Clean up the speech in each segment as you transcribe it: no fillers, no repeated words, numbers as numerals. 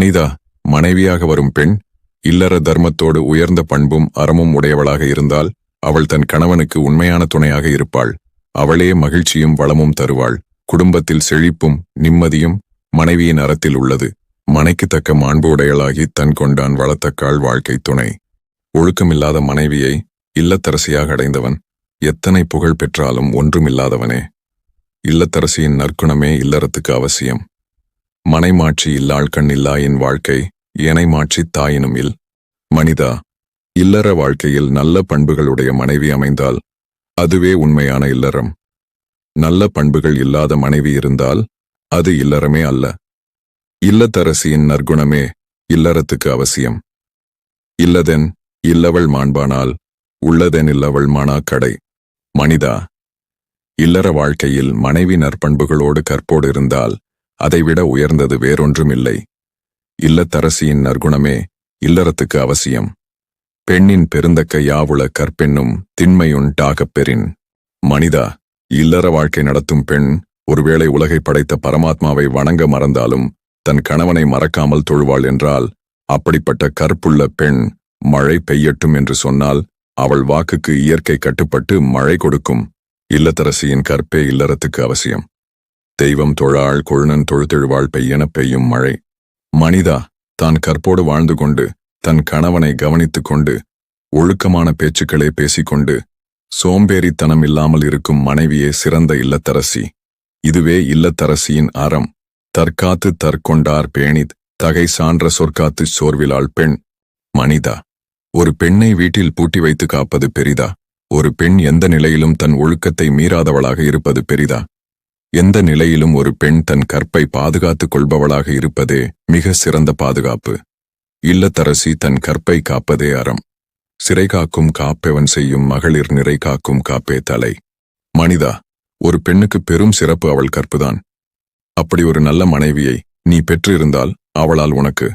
மனிதா, மனைவியாக வரும் பெண் இல்லற தர்மத்தோடு உயர்ந்த பண்பும் அறமும் உடையவளாக இருந்தால் அவள் தன் கணவனுக்கு உண்மையான துணையாக இருப்பாள். அவளே மகிழ்ச்சியும் வளமும் தருவாள். குடும்பத்தில் செழிப்பும் நிம்மதியும் மனைவியின் அறத்தில் உள்ளது. மனைக்கு தக்க மாண்பு உடையளாகி தன் கொண்டான் வளத்தக்காள் வாழ்க்கை துணை. ஒழுக்கமில்லாத மனைவியை இல்லத்தரசியாக அடைந்தவன் எத்தனை புகழ் பெற்றாலும் ஒன்றுமில்லாதவனே. இல்லத்தரசியின் நற்குணமே இல்லறத்துக்கு அவசியம். மனைமாட்சி இல்லாள் கண் இல்லா என் வாழ்க்கை ஏனை மாற்றி தாயினும் இல். மனிதா, இல்லற வாழ்க்கையில் நல்ல பண்புகளுடைய மனைவி அமைந்தால் அதுவே உண்மையான இல்லறம். நல்ல பண்புகள் இல்லாத மனைவி இருந்தால் அது இல்லறமே அல்ல. இல்லத்தரசியின் நற்குணமே இல்லறத்துக்கு அவசியம். இல்லதென் இல்லவள் மாண்பானால் உள்ளதென் இல்லவள் மானா கடை. மனிதா, இல்லற வாழ்க்கையில் மனைவி நற்பண்புகளோடு கற்போடு இருந்தால் அதைவிட உயர்ந்தது வேறொன்றுமில்லை. இல்லத்தரசியின் நற்குணமே இல்லறத்துக்கு அவசியம். பெண்ணின் பெருந்தக்க யாவுள கற்பெண்ணும் திண்மையுண்டாகப் பெறின். மனிதா, இல்லற வாழ்க்கை நடத்தும் பெண் ஒருவேளை உலகை படைத்த பரமாத்மாவை வணங்க மறந்தாலும் தன் கணவனை மறக்காமல் தொழுவாள் என்றால், அப்படிப்பட்ட கற்புள்ள பெண் மழை பெய்யட்டும் என்று சொன்னால் அவள் வாக்குக்கு இயற்கை கட்டுப்பட்டு மழை கொடுக்கும். இல்லத்தரசியின் கற்பே இல்லறத்துக்கு அவசியம். தெய்வம் தொழாள் கொழுநன் தொழுதெழுவாள் பெய்யெனப் பெய்யும் மழை. மனிதா, தான் கற்போடு வாழ்ந்து கொண்டு தன் கணவனை கவனித்துக் கொண்டு ஒழுக்கமான பேச்சுக்களே பேசிக்கொண்டு சோம்பேறித்தனம் இல்லாமல் இருக்கும் மனைவியே சிறந்த இல்லத்தரசி. இதுவே இல்லத்தரசியின் அறம். தற்காத்து தற்கொண்டார் பேணித் தகை சான்ற சொற்காத்து சோர்விலாள் பெண். மனிதா, ஒரு பெண்ணை வீட்டில் பூட்டி வைத்து காப்பது பெரிதா? ஒரு பெண் எந்த நிலையிலும் தன் ஒழுக்கத்தை மீறாதவளாக இருப்பது பெரிதா? எந்த நிலையிலும் ஒரு பெண் தன் கற்பை பாதுகாத்துக் கொள்பவளாக இருப்பதே மிக சிறந்த பாதுகாப்பு. இல்லத்தரசி தன் கற்பை காப்பதே அறம். சிறை காக்கும் காப்பெவன் செய்யும் மகளிர் நிறை காக்கும் காப்பே தலை. மனிதா, ஒரு பெண்ணுக்கு பெரும் சிறப்பு அவள் கற்புதான். அப்படி ஒரு நல்ல மனைவியை நீ பெற்று இருந்தால் அவளால் உனக்கு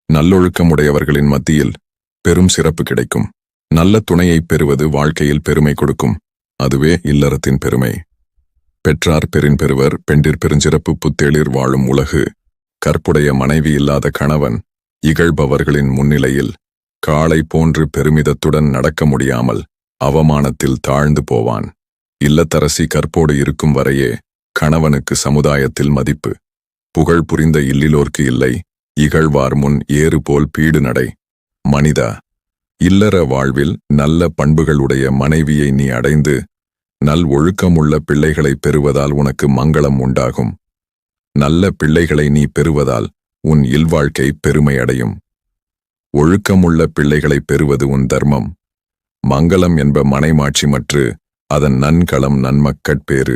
நல்லொழுக்கமுடையவர்களின் மத்தியில் பெரும் சிறப்பு கிடைக்கும். நல்ல துணையை பெறுவது வாழ்க்கையில் பெருமை கொடுக்கும். அதுவே இல்லறத்தின் பெருமை. பெற்றார் பெறின் பெறுவர் பெண்டிற் பெருஞ்சிறப்பு புத்தேளிர் வாழும் உலகு. கற்புடைய மனைவி இல்லாத கணவன் இகழ்பவர்களின் முன்னிலையில் காளை போன்று பெருமிதத்துடன் நடக்க முடியாமல் அவமானத்தில் தாழ்ந்து போவான். இல்லத்தரசி கற்போடு இருக்கும் வரையே கணவனுக்கு சமுதாயத்தில் மதிப்பு. புகழ் புரிந்த இல்லிலோர்க்கு இல்லை இகழ்வார் முன் ஏறு போல் பீடு நடை. மனிதா, இல்லற வாழ்வில் நல்ல பண்புகளுடைய மனைவியை நீ அடைந்து நல் ஒழுக்கமுள்ள பிள்ளைகளை பெறுவதால் உனக்கு மங்களம் உண்டாகும். நல்ல பிள்ளைகளை நீ பெறுவதால் உன் இல்வாழ்க்கை பெருமை அடையும். ஒழுக்கமுள்ள பிள்ளைகளை பெறுவது உன் தர்மம். மங்களம் என்ப மனைமாட்சி மற்று அதன் நன்களம் நன்மக்கட்பேறு.